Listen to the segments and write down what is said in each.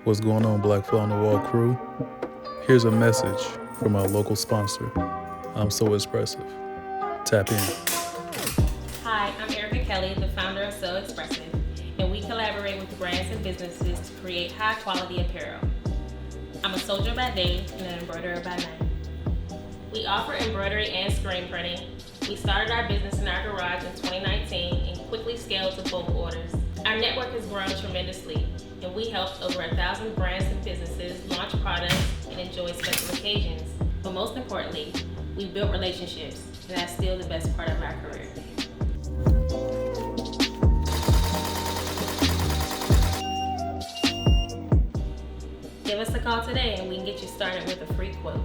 What's going on, Black Fly on the Wall crew? Here's a message from our local sponsor. I'm SewExpressive. Tap in. Hi, I'm Erica Kelly, the founder of SewExpressive, and we collaborate with brands and businesses to create high-quality apparel. I'm a soldier by day and an embroiderer by night. We offer embroidery and screen printing. We started our business in our garage in 2019 and quickly scaled to bulk orders. Our network has grown tremendously, and we helped over 1,000 brands and businesses launch products and enjoy special occasions. But most importantly, we built relationships, and that's still the best part of our career. Give us a call today and we can get you started with a free quote.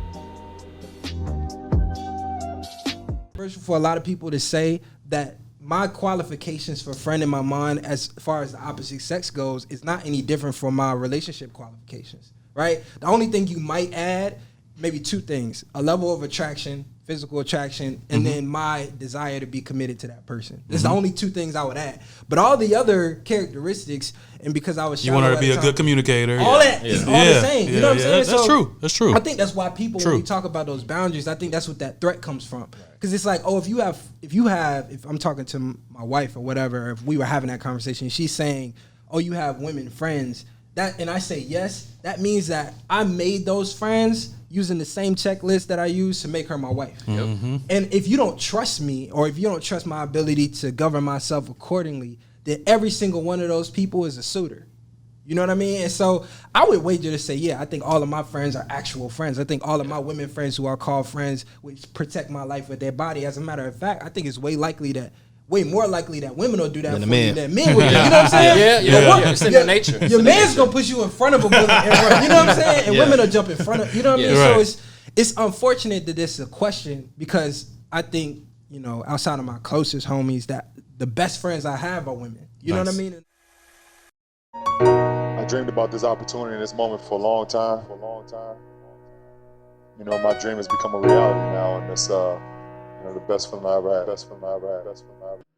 For a lot of people to say that my qualifications for friend in my mind, as far as the opposite sex goes, is not any different from my relationship qualifications, right? The only thing you might add, maybe two things: a level of attraction, physical attraction, and then my desire to be committed to that person. That's the only two things I would add. But all the other characteristics, and because I was You want her to be a good communicator. all that is all the same. You know what I'm saying? That's true. That's true. I think that's why people, when we talk about those boundaries, I think that's what that threat comes from. Because it's like, oh, if I'm talking to my wife or whatever, if we were having that conversation, she's saying, oh, you have women friends, and I say yes, that means that I made those friends using the same checklist that I use to make her my wife. And if you don't trust me, or if you don't trust my ability to govern myself accordingly, then every single one of those people is a suitor. You know what I mean? And so I would wager to say, yeah, I think all of my friends are actual friends. I think all of my women friends who are called friends, which protect my life with their body. As a matter of fact, I think it's way more likely that women will do that for you than men will. You know what I'm saying? It's in their nature. Your man's gonna push you in front of a bullet and run. You know what I'm saying? And women will jump in front of. You know what I mean? Right. So it's unfortunate that this is a question, because I think, you know, outside of my closest homies, that the best friends I have are women. You know what I mean? I dreamed about this opportunity and this moment for a long time. You know, my dream has become a reality now, and it's the best feeling I ever had.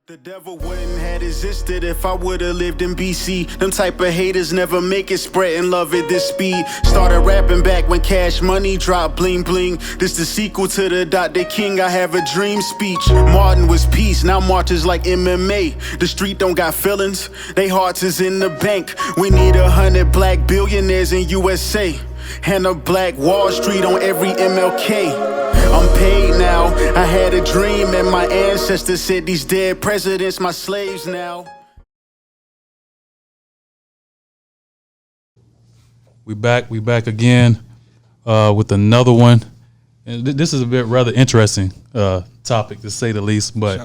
The devil wouldn't have existed if I would've lived in BC. Them type of haters never make it, spreading love at this speed. Started rapping back when Cash Money dropped bling bling. This the sequel to the Dr. King I Have a Dream speech. Martin was peace, now March is like MMA. The street don't got feelings, they hearts is in the bank. We need 100 black billionaires in USA, and a black Wall Street on every MLK. I'm paid now. I had a dream and my ancestors said these dead presidents my slaves now. We back again with another one. And this is a bit rather interesting topic, to say the least, but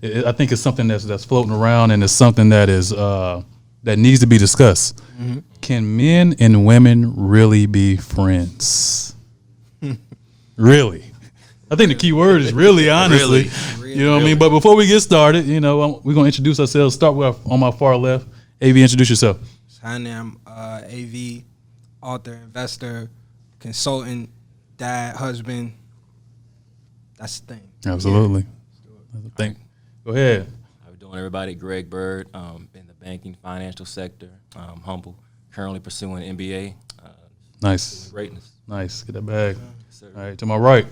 I think it's something that's floating around, and it's something that is that needs to be discussed. Can men and women really be friends? Really? I think the key word is really, honestly. You know what I mean? But before we get started, you know, we're going to introduce ourselves. Start with on my far left. AV, introduce yourself. Hi, I'm AV, author, investor, consultant, dad, husband. That's the thing. Absolutely. That's the thing. Go ahead. How we doing, everybody? Greg Bird, in the banking financial sector. Humble, currently pursuing an MBA. Nice. Greatness. Nice. Get that bag. All right, to my right.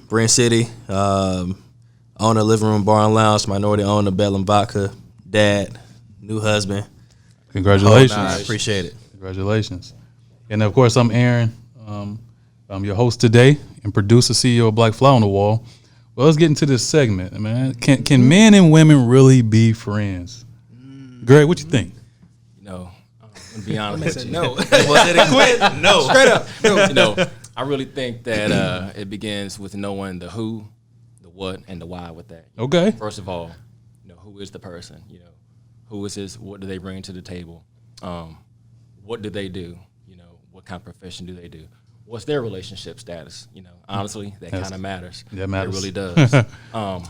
Brent City, owner Living Room Bar and Lounge, minority owner Bell and Vodka, dad, new husband. Congratulations. I appreciate it. Congratulations. And of course, I'm Aaron. I'm your host today and producer, CEO of Black Fly on the Wall. Well, let's get into this segment, man. Can men and women really be friends? Greg, what you think? You know, to be honest with you. No. Was it a quit? No. Straight up. No. You know, I really think that it begins with knowing the who, the what, and the why with that. Okay. First of all, you know, who is the person? You know, who is this? What do they bring to the table? What do they do? You know, what kind of profession do they do? What's their relationship status? You know, honestly, that kind of matters. That matters. It really does.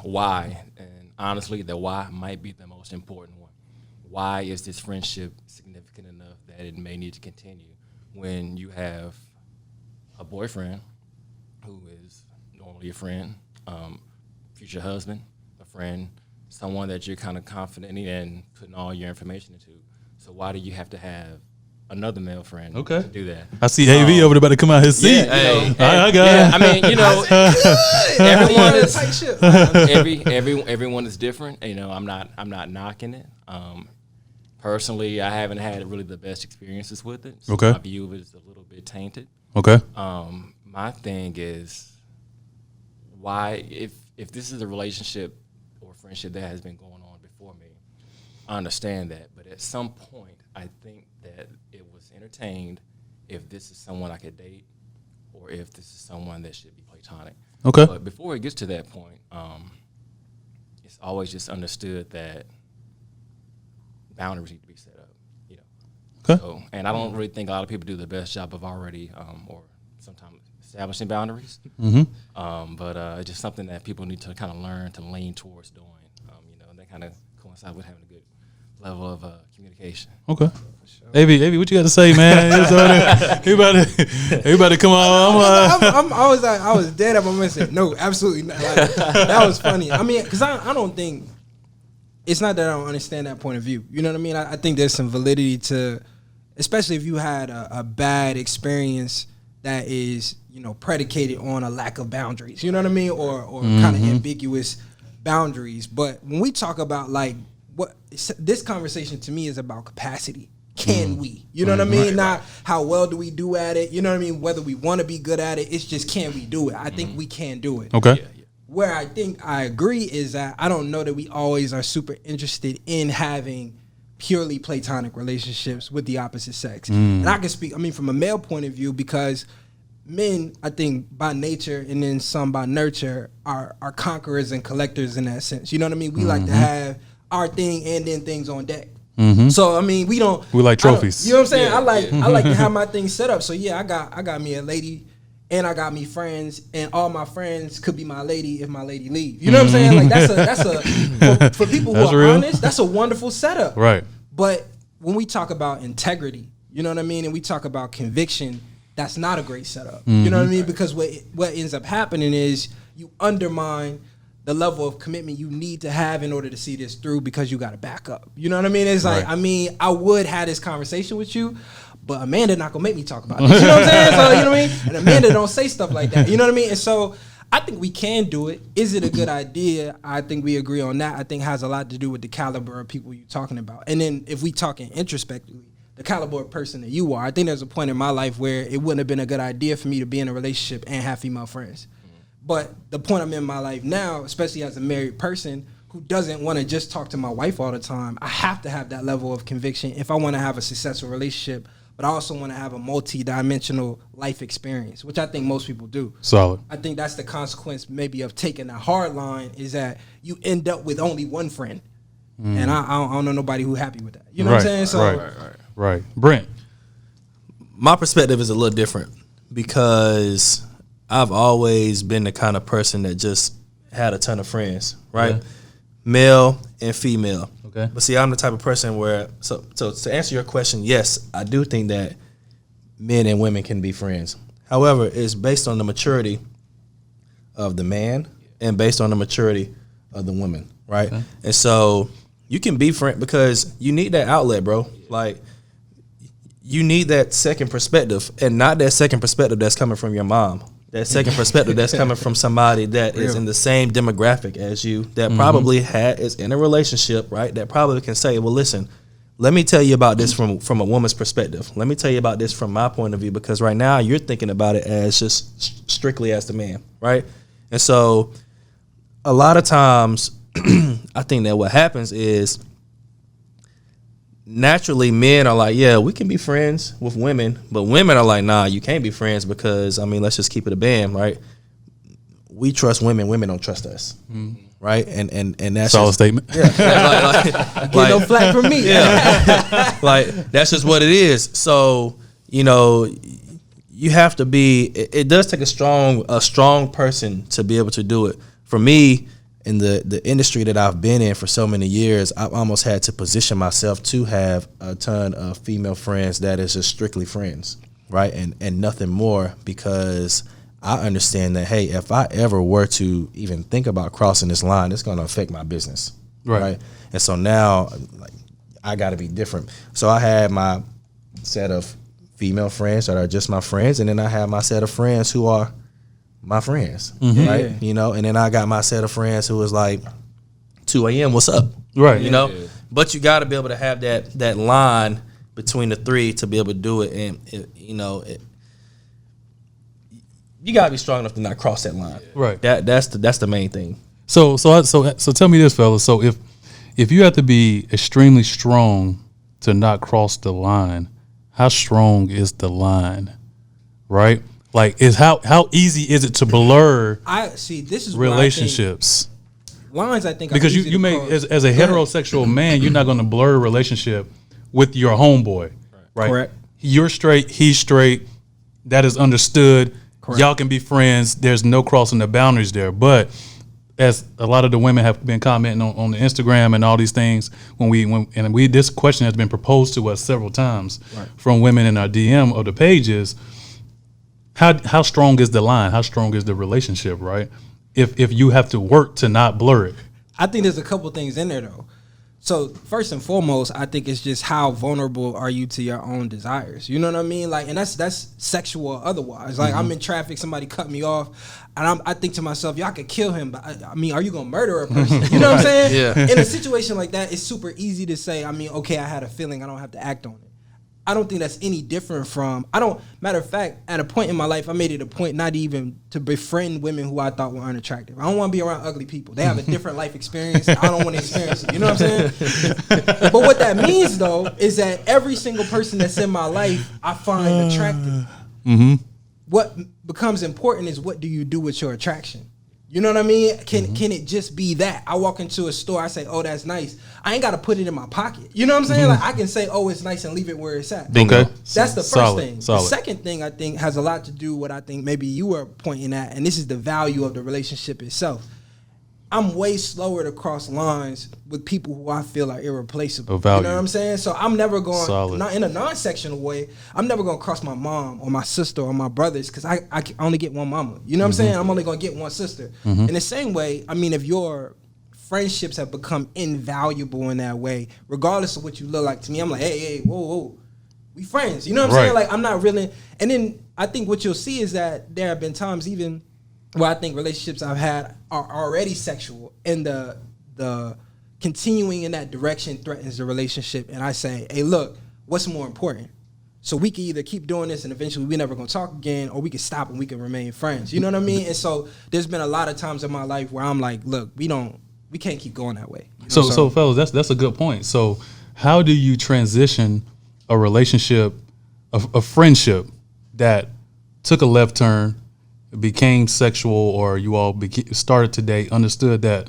Why? And honestly, the why might be the most important one. Why is this friendship significant enough that it may need to continue when you have a boyfriend who is normally a friend, future husband, a friend, someone that you're kind of confident in and putting all your information into. So why do you have to have another male friend Okay. to do that. I see AV over there about to come out his seat. Yeah, you know, I got yeah, it. I mean, you know, everyone is Tight ship. everyone is different. You know, I'm not knocking it. Personally, I haven't had really the best experiences with it. So Okay. my view of it is a little bit tainted. Okay. My thing is, why, if this is a relationship or friendship that has been going on before me, I understand that. But at some point, I think that it was entertained if this is someone I could date or if this is someone that should be platonic. Okay. But before it gets to that point, it's always just understood that boundaries need to be set up, you know. Okay. So, and I don't really think a lot of people do the best job of already, or sometimes establishing boundaries. But it's just something that people need to kind of learn to lean towards doing. You know, and that kind of coincide with having a good level of communication. Okay. AV, what you got to say, man? Everybody, come on. I was dead at my message. No, absolutely not. Like, that was funny. I mean, because I don't think, it's not that I don't understand that point of view. You know what I mean? I think there's some validity to, especially if you had a bad experience that is, you know, predicated on a lack of boundaries. You know what I mean? Or kind of ambiguous boundaries. But when we talk about like this conversation to me is about capacity. Can we? You know what I mean? Not how well do we do at it. You know what I mean? Whether we want to be good at it. It's just, can we do it? I think we can do it. Okay. Where I think I agree is that I don't know that we always are super interested in having purely platonic relationships with the opposite sex. And I can speak, I mean, from a male point of view, because men, I think by nature and then some by nurture, are conquerors and collectors in that sense. You know what I mean? We like to have our thing and then things on deck. So I mean, we like trophies. You know what I'm saying? I like to have my things set up. So yeah, I got me a lady and I got me friends, and all my friends could be my lady if my lady leave. You know what I'm saying? Like that's a for people who are honest, that's a wonderful setup. Right. But when we talk about integrity, you know what I mean, and we talk about conviction, that's not a great setup. You know what I mean? Because what ends up happening is you undermine the level of commitment you need to have in order to see this through, because you got to back up. You know what I mean? It's like, I mean, I would have this conversation with you, but Amanda not gonna make me talk about this. You know what I'm saying? So, you know what I mean? And Amanda don't say stuff like that. You know what I mean? And so I think we can do it. Is it a good idea? I think we agree on that. I think it has a lot to do with the caliber of people you're talking about. And then if we talking introspectively, the caliber of person that you are, I think there's a point in my life where it wouldn't have been a good idea for me to be in a relationship and have female friends. But the point I'm in my life now, especially as a married person who doesn't want to just talk to my wife all the time, I have to have that level of conviction if I want to have a successful relationship, but I also want to have a multi-dimensional life experience, which I think most people do. Solid. I think that's the consequence maybe of taking a hard line, is that you end up with only one friend. And I don't know nobody who happy with that. You know what I'm saying? So, Right. Brent. My perspective is a little different because I've always been the kind of person that just had a ton of friends, right? Okay. Male and female. Okay. But see, I'm the type of person where, so to answer your question, yes, I do think that men and women can be friends. However, it's based on the maturity of the man and based on the maturity of the woman, right? Okay. And so you can be friend because you need that outlet, bro. Like, you need that second perspective, and not that second perspective that's coming from your mom. That second perspective that's coming from somebody that is in the same demographic as you, that probably is in a relationship, right? That probably can say, well, listen, let me tell you about this from a woman's perspective. Let me tell you about this from my point of view, because right now you're thinking about it as just strictly as the man, right? And so a lot of times I think that what happens is naturally men are like, yeah, we can be friends with women, but women are like, nah, you can't be friends because, I mean, let's just keep it a band, right? We trust women, women don't trust us, right? And that's solid statement. Yeah, like, get no flack from me. Yeah, like that's just what it is. So, you know, you have to be. It does take a strong person to be able to do it. For me, in the industry that I've been in for so many years, I've almost had to position myself to have a ton of female friends that is just strictly friends, right? And nothing more, because I understand that, hey, if I ever were to even think about crossing this line, it's going to affect my business, right? And so now, like, I got to be different. So I had my set of female friends that are just my friends, and then I have my set of friends who are my friends, right? Yeah. You know, and then I got my set of friends who is like 2 a.m. What's up? Right. You know, but you got to be able to have that line between the three to be able to do it, and you got to be strong enough to not cross that line. Right. That's the main thing. So tell me this, fellas. So if you have to be extremely strong to not cross the line, how strong is the line? Right? Like, how easy is it to blur I see. This is relationships? Lines, I think, Because are easy you to may cross. as a heterosexual man, you're not going to blur a relationship with your homeboy, right? Correct. You're straight, he's straight. That is understood. Correct. Y'all can be friends. There's no crossing the boundaries there. But as a lot of the women have been commenting on the Instagram and all these things, this question has been proposed to us several times from women in our DM of the pages. How strong is the line? How strong is the relationship, right? If you have to work to not blur it. I think there's a couple things in there though. So first and foremost, I think it's just how vulnerable are you to your own desires. You know what I mean? Like, and that's sexual or otherwise. Like, I'm in traffic, somebody cut me off, and I think to myself, y'all could kill him, but I mean, are you gonna murder a person? You know what I'm saying? Yeah. In a situation like that, it's super easy to say, I mean, okay, I had a feeling, I don't have to act on it. I don't think that's any different from, matter of fact, at a point in my life, I made it a point not even to befriend women who I thought were unattractive. I don't want to be around ugly people. They have a different life experience. I don't want to experience it. You know what I'm saying? But what that means, though, is that every single person that's in my life, I find attractive. What becomes important is, what do you do with your attraction? You know what I mean? Can it just be that? I walk into a store, I say, oh, that's nice. I ain't got to put it in my pocket. You know what I'm saying? Like, I can say, oh, it's nice, and leave it where it's at. Okay. That's the first Solid, thing. solid. The second thing, I think, has a lot to do with what I think maybe you were pointing at, and this is the value of the relationship itself. I'm way slower to cross lines with people who I feel are irreplaceable. Of value. You know what I'm saying? So I'm never going, Solid. not in a non-sectional way, I'm never going to cross my mom or my sister or my brothers, because I only get one mama. You know what I'm saying? I'm only going to get one sister. In the same way, I mean, if your friendships have become invaluable in that way, regardless of what you look like to me, I'm like, hey, whoa. We friends. You know what I'm saying? Like, I'm not really. And then I think what you'll see is that there have been times even where I think relationships I've had are already sexual, and the continuing in that direction threatens the relationship. And I say, hey, look, what's more important? So we can either keep doing this and eventually we're never gonna talk again, or we can stop and we can remain friends. You know what I mean? And so there's been a lot of times in my life where I'm like, look, we can't keep going that way. You know, So fellas, that's a good point. So how do you transition a relationship, a friendship that took a left turn, became sexual, or you all started to date, understood that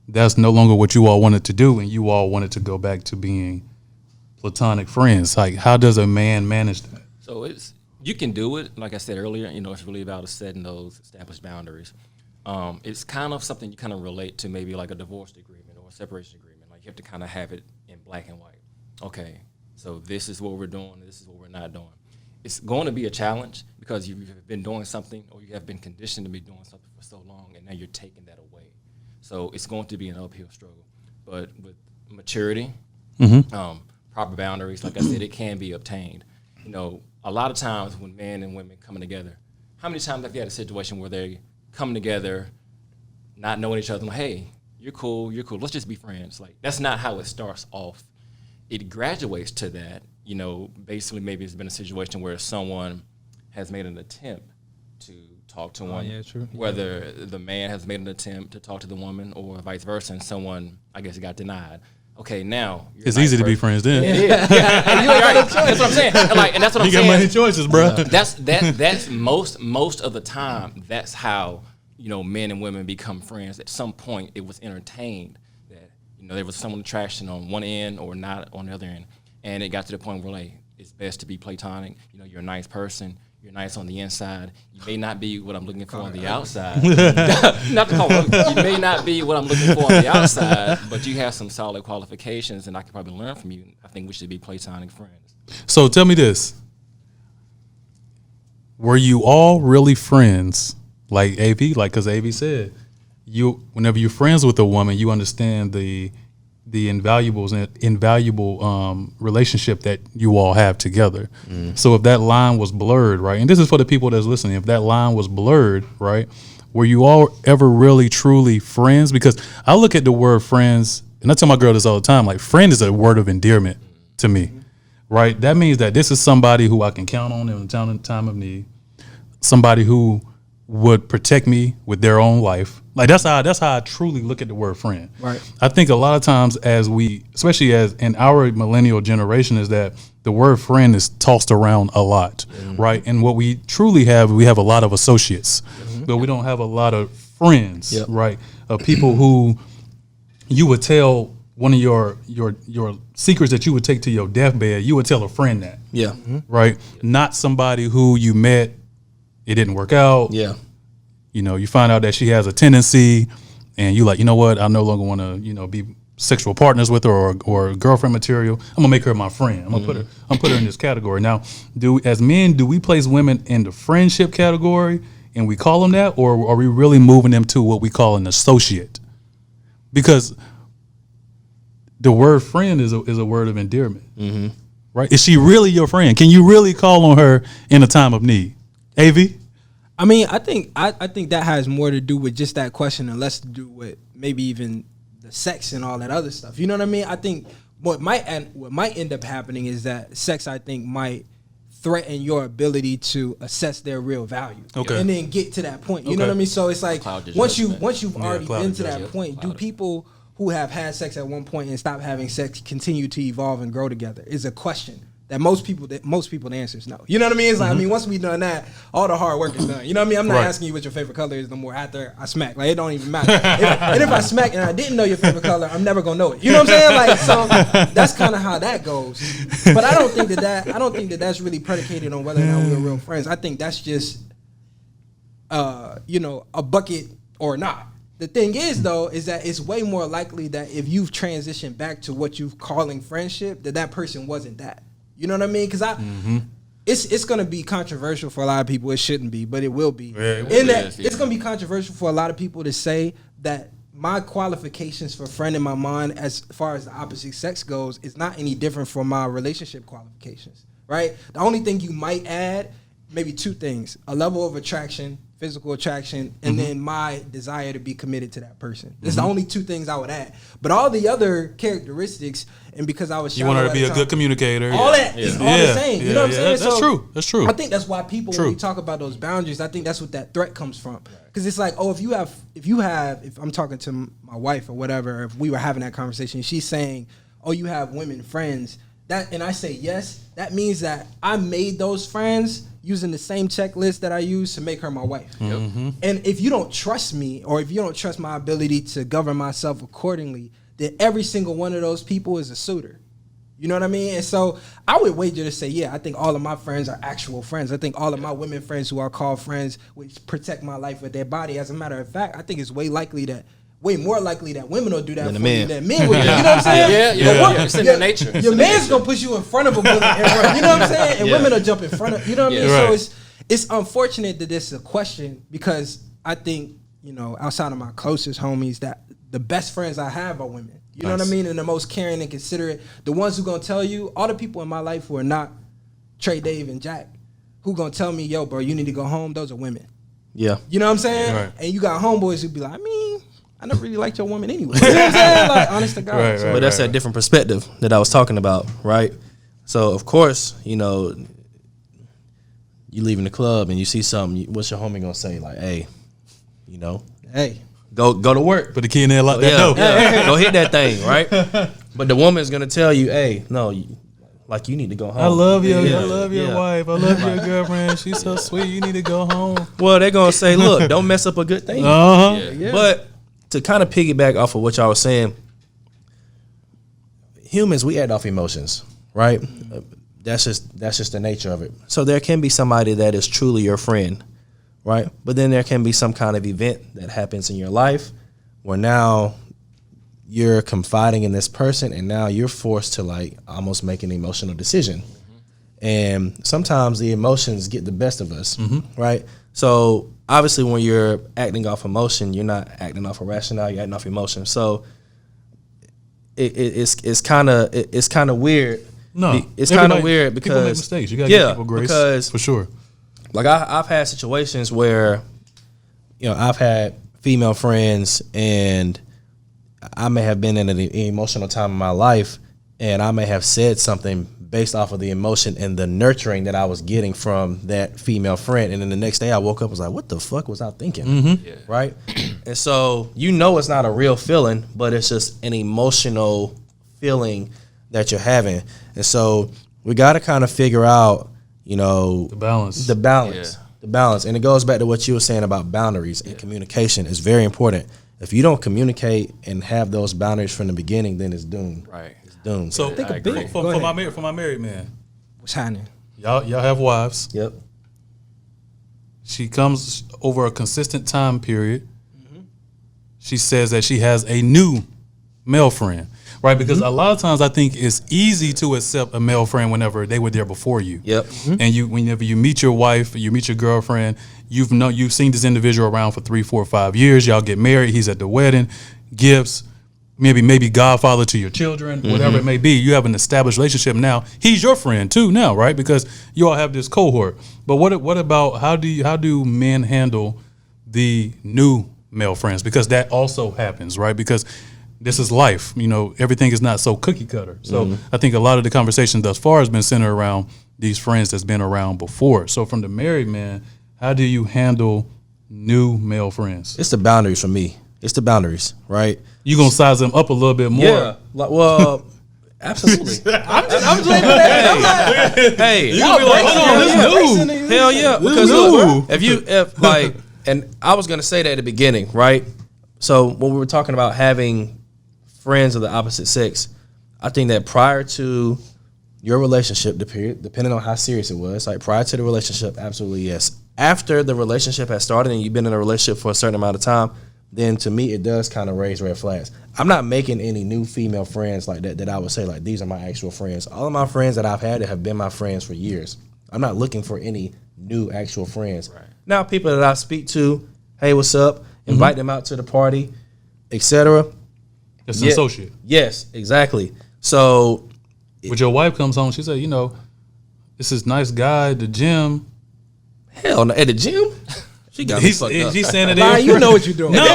that's no longer what you all wanted to do, and you all wanted to go back to being platonic friends? Like, how does a man manage that? So you can do it. Like I said earlier, it's really about setting those established boundaries. It's kind of something you kind of relate to maybe like a divorce agreement or a separation agreement. Like, you have to kind of have it in black and white. Okay, so this is what we're doing, this is what we're not doing. It's going to be a challenge because you've been doing something, or you have been conditioned to be doing something for so long, and now you're taking that away. So it's going to be an uphill struggle. But with maturity, proper boundaries, like I said, it can be obtained. A lot of times when men and women coming together, how many times have you had a situation where they come together not knowing each other, like, hey, you're cool, let's just be friends? Like, that's not how it starts off. It graduates to that. Basically maybe it's been a situation where someone has made an attempt to talk to one, whether the man has made an attempt to talk to the woman or vice versa, and someone, I guess, got denied. Okay, now it's easy to be friends then. Yeah. That's what I'm saying. And that's what I'm saying. You got many choices, bro. That's most of the time. That's how men and women become friends. At some point, it was entertained that there was some attraction on one end or not on the other end. And it got to the point where, like, it's best to be platonic. You're a nice person. You're nice on the inside. You may not be what I'm looking for on the outside. Not to call it. You may not be what I'm looking for on the outside, but you have some solid qualifications, and I can probably learn from you. I think we should be platonic friends. So tell me this. Were you all really friends? Like AV, because AV said, whenever you're friends with a woman, you understand the the invaluable relationship that you all have together. So if that line was blurred, right, and this is for the people that's listening, if that line was blurred, right, were you all ever really truly friends? Because I look at the word friends, and I tell my girl this all the time, like friend is a word of endearment to me, right? That means that this is somebody who I can count on in time of need, somebody who would protect me with their own life. Like that's how I truly look at the word friend. Right. I think a lot of times especially as in our millennial generation, is that the word friend is tossed around a lot, right? And what we truly have, we have a lot of associates, but we don't have a lot of friends, right? People who you would tell one of your secrets that you would take to your deathbed, you would tell a friend that. Yeah. Right? Not somebody who you met, it didn't work out. Yeah. You know, you find out that she has a tendency and you like, you know what, I no longer want to, be sexual partners with her or girlfriend material. I'm gonna make her my friend. I'm gonna put her in this category. Now, as men, do we place women in the friendship category and we call them that, or are we really moving them to what we call an associate? Because the word friend is a word of endearment, right? Is she really your friend? Can you really call on her in a time of need? AV? I mean, I think that has more to do with just that question and less to do with maybe even the sex and all that other stuff. You know what I mean? I think what might end up happening is that sex, I think, might threaten your ability to assess their real value. Okay. And then get to that point. You know what I mean? So it's like once you've already been to that point, do people who have had sex at one point and stop having sex continue to evolve and grow together? Is a question that most people the answer is no. You know what I mean? It's like, I mean, once we done that, all the hard work is done. You know what I mean? I'm not asking you what your favorite color is no more after I smack. Like, it don't even matter. And if I smack and I didn't know your favorite color, I'm never gonna know it. You know what I'm saying? Like, so that's kind of how that goes. But I don't think that that's really predicated on whether or not we're real friends. I think that's just a bucket or not. The thing is, though, is that it's way more likely that if you've transitioned back to what you're calling friendship, that person wasn't that. You know what I mean? Because it's going to be controversial for a lot of people. It shouldn't be, but it will be. Yeah, it's going to be controversial for a lot of people to say that my qualifications for friend in my mind, as far as the opposite sex goes, is not any different from my relationship qualifications, right? The only thing you might add, maybe two things: a level of attraction, physical attraction, and then my desire to be committed to that person. That's the only two things I would add. But all the other characteristics, and because I was you want her to be a good communicator, all that is all the same. You know what I'm saying? That's true. That's true. I think that's why people, when we talk about those boundaries, I think that's what that threat comes from. Because it's like, oh, if I'm talking to my wife or whatever, if we were having that conversation, she's saying, oh, you have women friends, and I say yes, that means that I made those friends using the same checklist that I use to make her my wife. And if you don't trust me, or if you don't trust my ability to govern myself accordingly, then every single one of those people is a suitor. You know what I mean? And so I would wager to say, yeah, I think all of my friends are actual friends. I think all of my women friends who are called friends, which protect my life with their body. As a matter of fact, I think it's way more likely that women will do that for you than men will do. You know what I'm saying? It's in their nature. Your man's gonna push you in front of a woman and run. You know what I'm saying? And women will jump in front of. You know what I mean? Right. So it's unfortunate that this is a question, because I think, outside of my closest homies, that the best friends I have are women. You know what I mean? And the most caring and considerate. The ones who gonna tell you, all the people in my life who are not Trey, Dave, and Jack, who gonna tell me, yo, bro, you need to go home, those are women. Yeah. You know what I'm saying? Right. And you got homeboys who be like, I never really liked your woman anyway. You know what I'm saying? Like, honest to God. But that's that different perspective that I was talking about, right? So, of course, you leaving the club and you see something, what's your homie gonna say? Like, hey, hey, go to work. Put the key in there, lock that door. Yeah. Go hit that thing, right? But the woman's gonna tell you, hey, no, you need to go home. I love you. I love your wife. I love your girlfriend. She's so sweet. You need to go home. Well, they're gonna say, look, don't mess up a good thing. But to kind of piggyback off of what y'all was saying, humans, we act off emotions, right? That's just the nature of it. So there can be somebody that is truly your friend, right? But then there can be some kind of event that happens in your life where now you're confiding in this person and now you're forced to like almost make an emotional decision. And sometimes the emotions get the best of us, right? So obviously when you're acting off emotion, you're not acting off a rationale, you're acting off emotion. So it's kind of weird. No, it's kind of weird because people make mistakes. You gotta give people grace, because for sure. Like I've had situations where, I've had female friends and I may have been in an emotional time in my life, and I may have said something based off of the emotion and the nurturing that I was getting from that female friend, and then the next day I woke up and was like, "What the fuck was I thinking?" Right? And so it's not a real feeling, but it's just an emotional feeling that you're having, and so we got to kind of figure out, the balance, and it goes back to what you were saying about boundaries and communication is very important. If you don't communicate and have those boundaries from the beginning, then it's doomed. Right. It's doomed. So for my married man, What's happening? y'all have wives. Yep. She comes over a consistent time period. She says that she has a new male friend, right? Because a lot of times I think it's easy to accept a male friend whenever they were there before you. Yep. And whenever you meet your wife, you meet your girlfriend, you've seen this individual around for 3, 4, 5 years. Y'all get married. He's at the wedding, gifts, maybe godfather to your children, whatever it may be. You have an established relationship now. He's your friend too now, right? Because you all have this cohort. But what about how do men handle the new male friends? Because that also happens, right? Because this is life. Everything is not so cookie cutter. So I think a lot of the conversation thus far has been centered around these friends that's been around before. So from the married man, how do you handle new male friends? It's the boundaries for me. It's the boundaries, right? You gonna size them up a little bit more? Yeah. Well, absolutely. I'm just letting that. Hey, You gonna be like, hold on, this new. hell yeah. Because look, and I was gonna say that at the beginning, right? So when we were talking about having friends of the opposite sex, I think that prior to your relationship, depending on how serious it was, like prior to the relationship, absolutely yes. After the relationship has started and you've been in a relationship for a certain amount of time, then to me it does kind of raise red flags. I'm not making any new female friends like that I would say like these are my actual friends. All of my friends that I've had have been my friends for years. I'm not looking for any new actual friends. Right. Now people that I speak to, hey, what's up? Invite them out to the party, etc. It's an associate. Yes, exactly. So when your wife comes home, she said, this is nice guy at the gym. Hell no, at the gym? She got me fucked up. He's saying it. Brian, you know what you're doing. No, bro.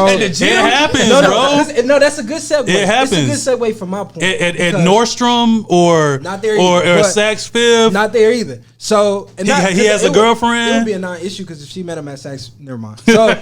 It happens, bro. No, that's a good segue. It happens. It's a good segue from my point. At Nordstrom or Not there or either, Saks Fifth. Not there either. So and he has a girlfriend. It would be a non-issue because if she met him at Saks, never mind. So,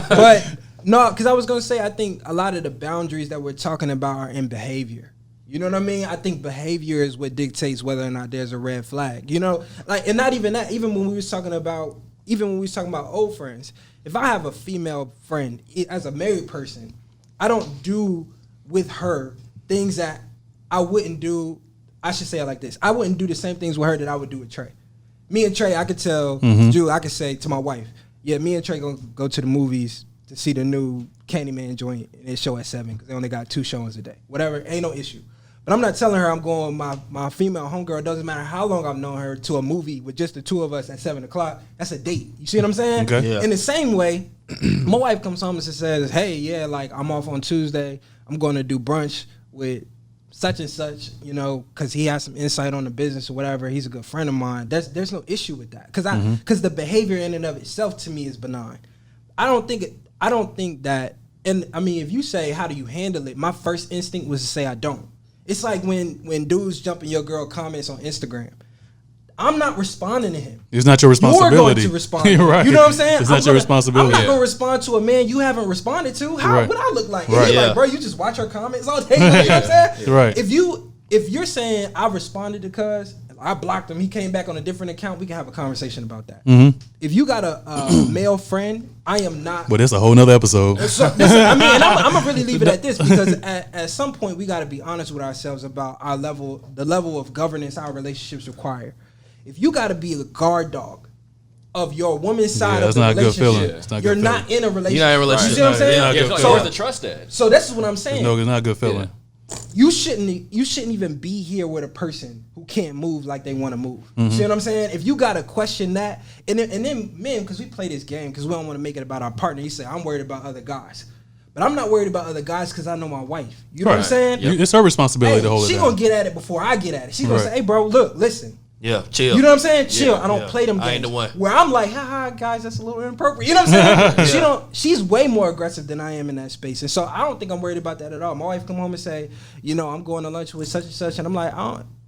but no, because I was gonna say I think a lot of the boundaries that we're talking about are in behavior. You know what I mean? I think behavior is what dictates whether or not there's a red flag. And not even that. Even when we was talking about old friends, if I have a female friend as a married person, I don't do with her things that I wouldn't do. I should say it like this: I wouldn't do the same things with her that I would do with Trey. Me and Trey, I could tell Drew. I could say to my wife, "Yeah, me and Trey gonna go to the movies to see the new Candyman joint, and it show at 7 because they only got 2 showings a day. Whatever, ain't no issue." But I'm not telling her I'm going with my female homegirl. It doesn't matter how long I've known her to a movie with just the 2 of us at 7 o'clock. That's a date. You see what I'm saying? Okay. Yeah. In the same way, my wife comes home and says, "Hey, yeah, like I'm off on Tuesday. I'm going to do brunch with such and such, because he has some insight on the business or whatever. He's a good friend of mine." There's no issue with that because the behavior in and of itself to me is benign. I don't think that. And I mean, if you say how do you handle it, my first instinct was to say I don't. It's like when dudes jump in your girl comments on Instagram. I'm not responding to him. It's not your responsibility. You're going to respond. You're right. You know what I'm saying? It's not your responsibility. I'm not going to respond to a man you haven't responded to. How Right. would I look like? Right. You're Yeah. like, bro, you just watch her comments all day. You know what I'm saying? Right. If you're saying I responded to cuz, I blocked him, he came back on a different account, we can have a conversation about that. If you got a male friend, I am not. But it's a whole nother episode. So, listen, I mean, and I'm gonna really leave it at this because at some point we got to be honest with ourselves about the level of governance our relationships require. If you got to be the guard dog of your woman's side of that's the not a good relationship, feeling. It's not a you're good not in a relationship. You're not in a relationship. You see what I'm saying? Not a good So feeling. where's the trust at? So this is what I'm saying. No, it's not a good feeling. You shouldn't even be here with a person who can't move like they want to move. You see what I'm saying? If you gotta question that, and then men, because we play this game because we don't want to make it about our partner. You say I'm worried about other guys, But I'm not worried about other guys because I know my wife. You know what I'm saying? It's her responsibility to hold it She down. gonna get at it before I get at it. She gonna say, "Hey, bro, look, listen." Yeah, chill. You know what I'm saying? Chill. I don't play them games. I ain't the one. Where I'm like, haha, guys, that's a little inappropriate. You know what I'm saying? She's way more aggressive than I am in that space. And so I don't think I'm worried about that at all. My wife come home and say, you know, I'm going to lunch with such and such. And I'm like,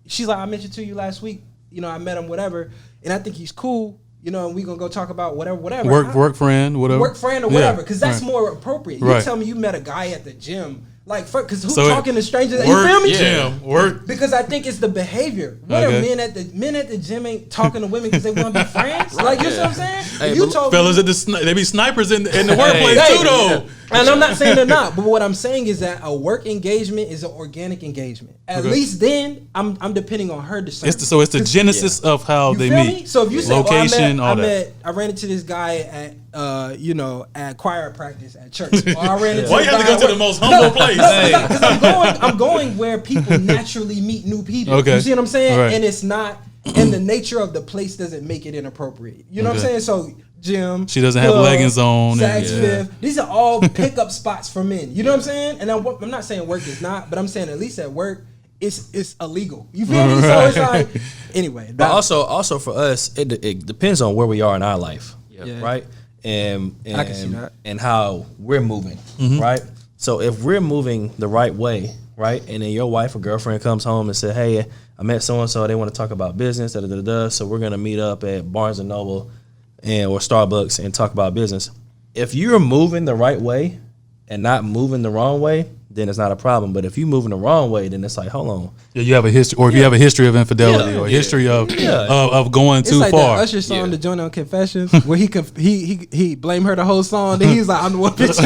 she's like, I mentioned to you last week, you know, I met him, whatever. And I think he's cool. You know, and we gonna go talk about whatever. Work friend, whatever. Work friend or whatever. Because that's more appropriate. You Right. tell me you met a guy at the gym. Like, because who's So talking to strangers? Work, You feel me? gym, work. Because I think it's the behavior. What are men at the gym ain't talking to women because they want to be friends? Like, you know what I'm saying? Hey, You told Fellas me, at they be snipers in the workplace too, though. and I'm not saying they're not, but what I'm saying is that a work engagement is an organic engagement. At least then, I'm depending on her discernment. It's the genesis of how You they feel meet. me? So if you say, location, all that. I ran into this guy at at choir practice at church. Or I ran into Why a you have to guy go to the most humble place? Because I'm going where people naturally meet new people. Okay. You see what I'm saying? Right. And it's not, and the nature of the place doesn't make it inappropriate. You know what I'm saying? So gym. She doesn't have leggings on. Saks and- Fifth. These are all pickup spots for men. You know what I'm saying? And I'm not saying work is not, but I'm saying at least at work, it's illegal. You feel me? So it's like, anyway. But also for us, it depends on where we are in our life, right? And I can see that. And how we're moving, right? So if we're moving the right way, right, and then your wife or girlfriend comes home and said, "Hey, I met so and so. They want to talk about business. So we're gonna meet up at Barnes and Noble or Starbucks and talk about business." If you're moving the right way and not moving the wrong way, then it's not a problem. But if you're moving the wrong way, then it's like, hold on. Yeah, you have a history, or if you have a history of infidelity, or a history of going It's too like far. that Usher song, the joint on Confessions, where he blamed her the whole song. Then he's like, "I'm the one bitch."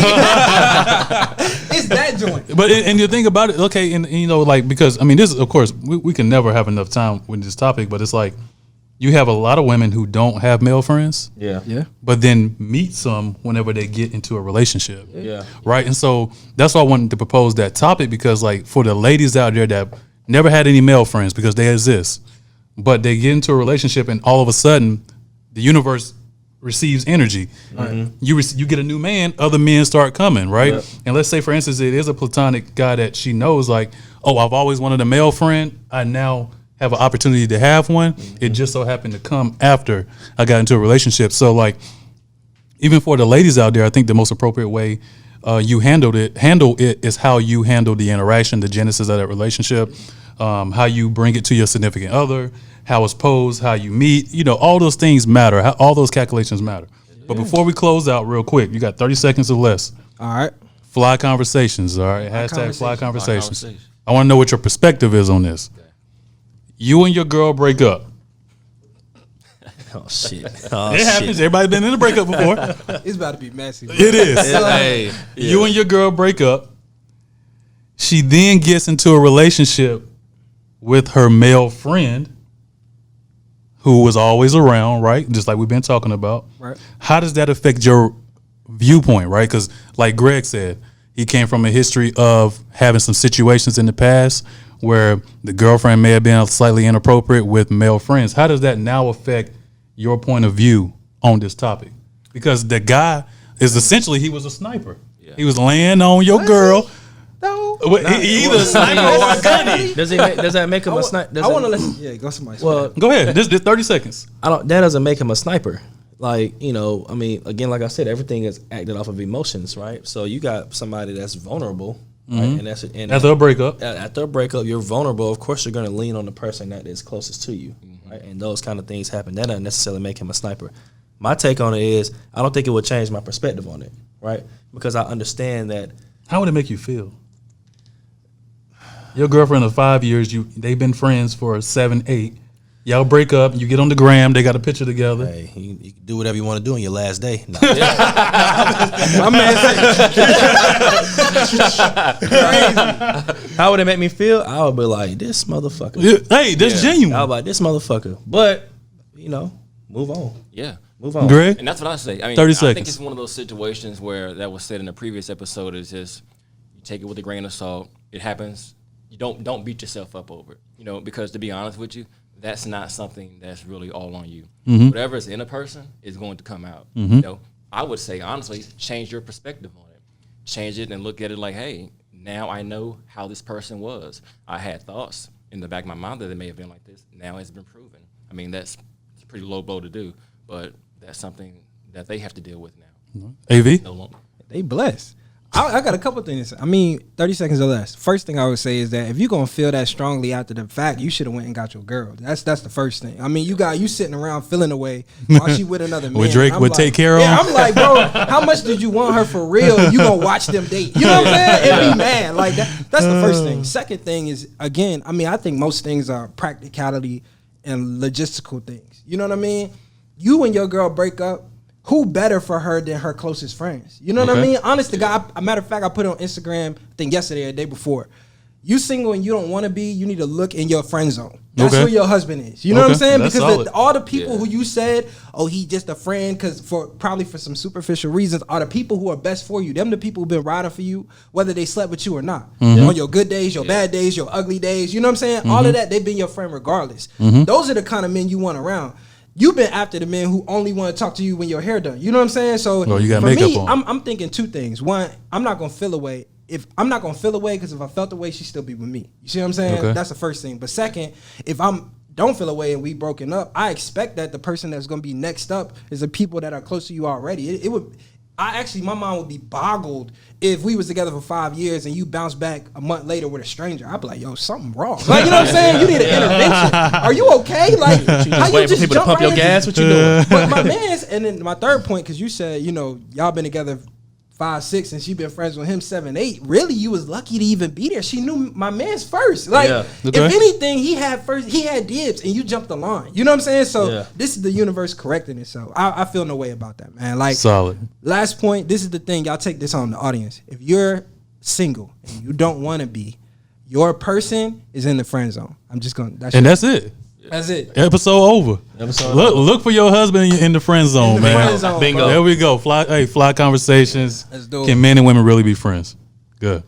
It's that joint. But and you think about it, okay, and you know, like, because I mean, this is, of course, we can never have enough time with this topic, but it's like you have a lot of women who don't have male friends, Yeah. but then meet some whenever they get into a relationship, Yeah. right? And so that's why I wanted to propose that topic, because like for the ladies out there that never had any male friends, because they exist, but they get into a relationship and all of a sudden the universe receives energy. You get a new man, other men start coming, right? Yep. And let's say, for instance, it is a platonic guy that she knows, like, oh, I've always wanted a male friend. I now have an opportunity to have one. It just so happened to come after I got into a relationship. So, like, even for the ladies out there, I think the most appropriate way you handle it is how you handle the interaction, the genesis of that relationship, how you bring it to your significant other, how it's posed, how you meet. You know, all those things matter. All those calculations matter. But before we close out real quick, you got 30 seconds or less. All right. Fly conversations, all right? Hashtag fly conversations. conversations. I want to know what your perspective is on this. You and your girl break up. Oh shit! Oh, It happens. Everybody's been in a breakup before. It's about to be messy. It is. Hey, You and your girl break up. She then gets into a relationship with her male friend who was always around, right? Just like we've been talking about. Right. How does that affect your viewpoint, right? Because like Greg said, he came from a history of having some situations in the past where the girlfriend may have been slightly inappropriate with male friends. How does that now affect your point of view on this topic? Because the guy is essentially, he was a sniper. Yeah. He was laying on your girl. No. He either a sniper or a gunny. does that make him a sniper? I want to listen. Yeah, go somebody. Well, Go ahead. This 30 seconds. that doesn't make him a sniper. Like, you know, I mean, again, like I said, everything is acted off of emotions, right? So you got somebody that's vulnerable, right? And After a breakup. after a breakup, you're vulnerable. Of course, you're going to lean on the person that is closest to you, right? And those kind of things happen. That doesn't necessarily make him a sniper. My take on it is, I don't think it would change my perspective on it, right? Because I understand that. How would it make you feel? Your girlfriend of 5 years, they've been friends for 7, 8. Y'all break up, you get on the gram, they got a picture together. Hey, you can do whatever you want to do on your last day. No. My man How would it make me feel? I would be like, this motherfucker. Yeah, hey, that's genuine. I would be like, this motherfucker. But, you know, move on. Yeah. Move on. Greg? And that's what I say. I mean, 30 I think seconds. it's one of those situations where that was said in the previous episode is just you take it with a grain of salt. It happens. You don't beat yourself up over it. You know, because to be honest with you, that's not something that's really all on you. Whatever is in a person is going to come out. You know, I would say honestly, change your perspective on it. change it and look at it like, hey, now I know how this person was. I had thoughts in the back of my mind that it may have been like this. Now it's been proven. I mean, it's a pretty low blow to do, but that's something that they have to deal with now. AV? No longer. They blessed. I got a couple things. I mean, 30 seconds or less. First thing I would say is that if you're gonna feel that strongly after the fact, you should have went and got your girl. That's the first thing. I mean, you sitting around feeling away while she with another man. With Drake would take care of Yeah, him? I'm like, bro, how much did you want her for real? You gonna watch them date? You know what I'm saying? And be mad. Like that's the first thing. Second thing is, again, I mean, I think most things are practicality and logistical things. You know what I mean? You and your girl break up. Who better for her than her closest friends? You know what I mean? Honest to God, a matter of fact, I put it on Instagram, I think yesterday or the day before. You single and you don't want to be, you need to look in your friend zone. That's where your husband is. You know what I'm saying? That's Because solid. all the people who you said, oh, he just a friend, because probably for some superficial reasons, are the people who are best for you. Them the people who've been riding for you, whether they slept with you or not. On your good days, your bad days, your ugly days. You know what I'm saying? All of that, they've been your friend regardless. Those are the kind of men you want around. You've been after the men who only want to talk to you when your hair done. You know what I'm saying? So you got for makeup me, on. I'm thinking two things. One, I'm not gonna feel away. If I'm not gonna feel away, because if I felt away, she'd still be with me. You see what I'm saying? Okay. That's the first thing. But second, if don't feel away and we broken up, I expect that the person that's gonna be next up is the people that are close to you already. My mind would be boggled if we was together for 5 years and you bounce back a month later with a stranger. I'd be like, yo, something wrong. Like, you know what I'm saying? You need an intervention. Are you okay? Like, how you Waiting for just people to jump pump right your into- gas. What you doing? But my man's, and then my third point, because you said, y'all been together 5, 6, and she been friends with him 7, 8. Really, you was lucky to even be there. She knew my man's first. Like, if anything, he had dibs, and you jumped the line. You know what I'm saying? So this is the universe correcting itself. I feel no way about that, man. Like, Solid. last point. This is the thing. Y'all take this on the audience. If you're single and you don't want to be, your person is in the friend zone. I'm just gonna. That's it. That's it. Episode over. Look for your husband in the friend zone, In the man. friend zone, Bingo. bro. There we go. Fly conversations. Let's do it. Can men and women really be friends? Good.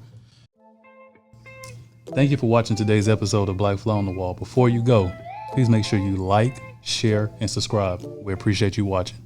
Thank you for watching today's episode of Black Fly on the Wall. Before you go, please make sure you like, share, and subscribe. We appreciate you watching.